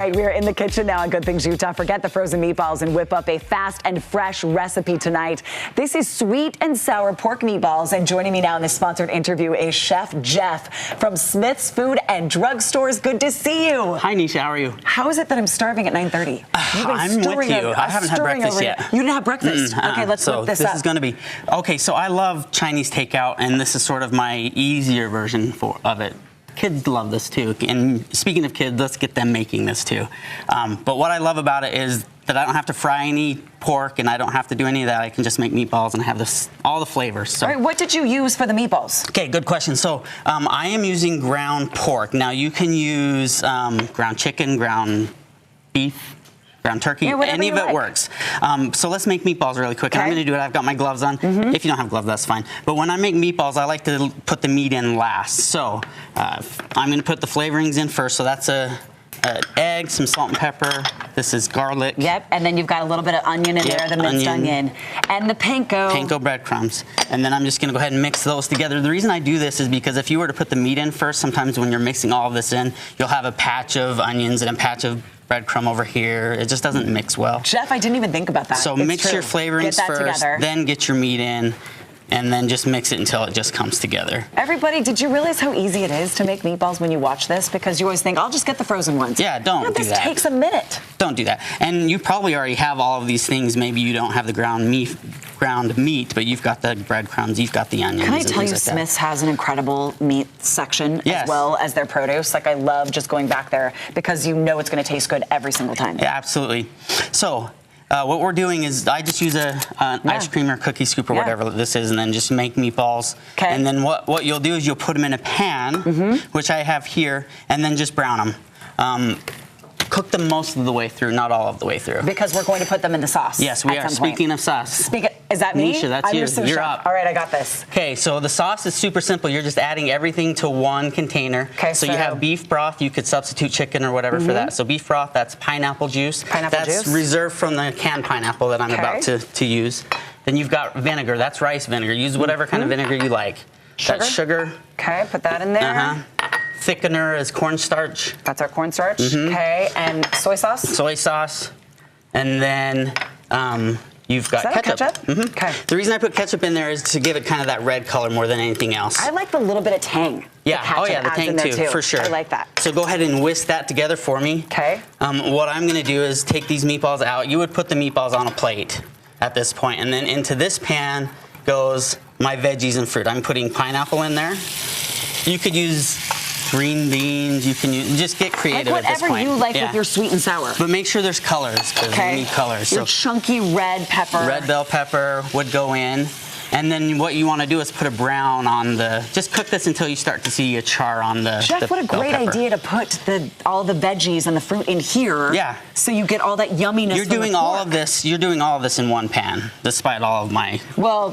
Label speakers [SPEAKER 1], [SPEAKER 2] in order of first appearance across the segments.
[SPEAKER 1] right, we're in the kitchen now on Good Things Utah. Forget the frozen meatballs and whip up a fast and fresh recipe tonight. This is sweet and sour pork meatballs, and joining me now in this sponsored interview is Chef Jeff from Smith's Food and Drug Stores. Good to see you.
[SPEAKER 2] Hi, Nisha. How are you?
[SPEAKER 1] How is it that I'm starving at 9:30?
[SPEAKER 2] I'm with you. I haven't had breakfast yet.
[SPEAKER 1] You didn't have breakfast? Okay, let's whip this up.
[SPEAKER 2] This is going to be... Okay, so I love Chinese takeout, and this is sort of my easier version of it. Kids love this too, and speaking of kids, let's get them making this too. But what I love about it is that I don't have to fry any pork, and I don't have to do any of that. I can just make meatballs and have all the flavors. So.
[SPEAKER 1] All right, what did you use for the meatballs?
[SPEAKER 2] Okay, good question. So I am using ground pork. Now you can use ground chicken, ground beef, ground turkey, any of it works. So let's make meatballs really quick. And I'm going to do it. I've got my gloves on. If you don't have gloves, that's fine. But when I make meatballs, I like to put the meat in last. So I'm going to put the flavorings in first. So that's an egg, some salt and pepper. This is garlic.
[SPEAKER 1] Yep, and then you've got a little bit of onion in there, the minced onion. And the panko.
[SPEAKER 2] Panko breadcrumbs. And then I'm just going to go ahead and mix those together. The reason I do this is because if you were to put the meat in first, sometimes when you're mixing all of this in, you'll have a patch of onions and a patch of breadcrumb over here. It just doesn't mix well.
[SPEAKER 1] Jeff, I didn't even think about that.
[SPEAKER 2] So mix your flavorings first, then get your meat in, and then just mix it until it just comes together.
[SPEAKER 1] Everybody, did you realize how easy it is to make meatballs when you watch this? Because you always think, I'll just get the frozen ones.
[SPEAKER 2] Yeah, don't do that.
[SPEAKER 1] This takes a minute.
[SPEAKER 2] Don't do that. And you probably already have all of these things. Maybe you don't have the ground meat, but you've got the breadcrumbs, you've got the onions.
[SPEAKER 1] Can I tell you, Smith's has an incredible meat section as well as their produce. Like, I love just going back there because you know it's going to taste good every single time.
[SPEAKER 2] Yeah, absolutely. So what we're doing is I just use an ice cream or cookie scoop or whatever this is, and then just make meatballs. And then what you'll do is you'll put them in a pan, which I have here, and then just brown them. Cook them most of the way through, not all of the way through.
[SPEAKER 1] Because we're going to put them in the sauce.
[SPEAKER 2] Yes, we are. Speaking of sauce.
[SPEAKER 1] Is that me?
[SPEAKER 2] Nisha, that's you. You're up.
[SPEAKER 1] All right, I got this.
[SPEAKER 2] Okay, so the sauce is super simple. You're just adding everything to one container. Okay, so you have beef broth. You could substitute chicken or whatever for that. So beef broth, that's pineapple juice. That's reserved from the canned pineapple that I'm about to use. Then you've got vinegar. That's rice vinegar. Use whatever kind of vinegar you like. That's sugar.
[SPEAKER 1] Okay, put that in there.
[SPEAKER 2] Thickener is cornstarch.
[SPEAKER 1] That's our cornstarch. Okay, and soy sauce?
[SPEAKER 2] Soy sauce. And then you've got ketchup.
[SPEAKER 1] Okay.
[SPEAKER 2] The reason I put ketchup in there is to give it kind of that red color more than anything else.
[SPEAKER 1] I like the little bit of tang.
[SPEAKER 2] Yeah, the tang too, for sure.
[SPEAKER 1] I like that.
[SPEAKER 2] So go ahead and whisk that together for me.
[SPEAKER 1] Okay.
[SPEAKER 2] What I'm going to do is take these meatballs out. You would put the meatballs on a plate at this point, and then into this pan goes my veggies and fruit. I'm putting pineapple in there. You could use green beans, you can just get creative at this point.
[SPEAKER 1] Whatever you like with your sweet and sour.
[SPEAKER 2] But make sure there's colors, because you need colors.
[SPEAKER 1] Your chunky red pepper.
[SPEAKER 2] Red bell pepper would go in. And then what you want to do is put a brown on just cook this until you start to see a char on the
[SPEAKER 1] Jeff, what a great idea to put all the veggies and the fruit in here.
[SPEAKER 2] Yeah.
[SPEAKER 1] So you get all that yumminess.
[SPEAKER 2] You're doing all of this in one pan, despite all of my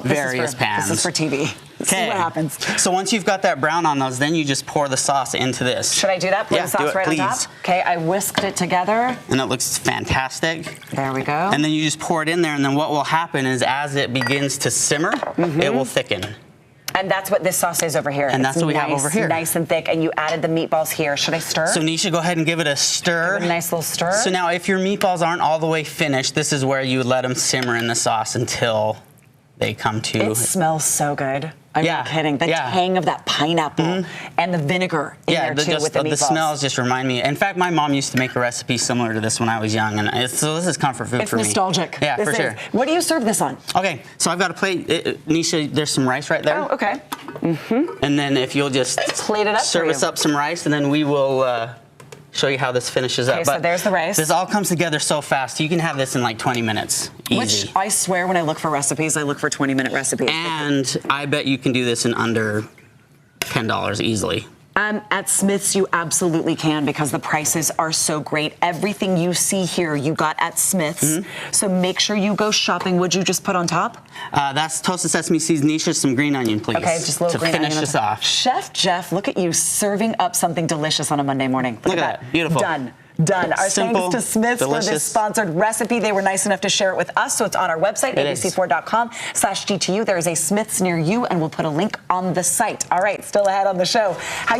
[SPEAKER 2] various pans.
[SPEAKER 1] This is for TV. See what happens.
[SPEAKER 2] So once you've got that brown on those, then you just pour the sauce into this.
[SPEAKER 1] Should I do that? Pour the sauce right on top? Okay, I whisked it together.
[SPEAKER 2] And it looks fantastic.
[SPEAKER 1] There we go.
[SPEAKER 2] And then you just pour it in there, and then what will happen is as it begins to simmer, it will thicken.
[SPEAKER 1] And that's what this sauce is over here.
[SPEAKER 2] And that's what we have over here.
[SPEAKER 1] Nice and thick, and you added the meatballs here. Should I stir?
[SPEAKER 2] So Nisha, go ahead and give it a stir.
[SPEAKER 1] Give it a nice little stir.
[SPEAKER 2] So now if your meatballs aren't all the way finished, this is where you would let them simmer in the sauce until they come to...
[SPEAKER 1] It smells so good. I'm not kidding. The tang of that pineapple and the vinegar in there too with the meatballs.
[SPEAKER 2] The smells just remind me. In fact, my mom used to make a recipe similar to this when I was young, and so this is comfort food for me.
[SPEAKER 1] It's nostalgic.
[SPEAKER 2] Yeah, for sure.
[SPEAKER 1] What do you serve this on?
[SPEAKER 2] Okay, so I've got a plate. Nisha, there's some rice right there.
[SPEAKER 1] Oh, okay.
[SPEAKER 2] And then if you'll just
[SPEAKER 1] plate it up,
[SPEAKER 2] serve us up some rice, and then we will show you how this finishes up.
[SPEAKER 1] Okay, so there's the rice.
[SPEAKER 2] This all comes together so fast. You can have this in like 20 minutes. Easy.
[SPEAKER 1] Which I swear when I look for recipes, I look for 20-minute recipes.
[SPEAKER 2] And I bet you can do this in under $10 easily.
[SPEAKER 1] At Smith's, you absolutely can because the prices are so great. Everything you see here, you got at Smith's. So make sure you go shopping. Would you just put on top?
[SPEAKER 2] That's toasted sesame seeds. Nisha, some green onion, please.
[SPEAKER 1] Okay, just a little green onion.
[SPEAKER 2] To finish this off.
[SPEAKER 1] Chef Jeff, look at you serving up something delicious on a Monday morning. Look at that.
[SPEAKER 2] Beautiful.
[SPEAKER 1] Done. Done. Our
[SPEAKER 2] Simple,
[SPEAKER 1] thanks to Smith's for this sponsored recipe. They were nice enough to share it with us, so it's on our website, abc4.com/GTU. There is a Smith's near you, and we'll put a link on the site. All right, still ahead on the show. How you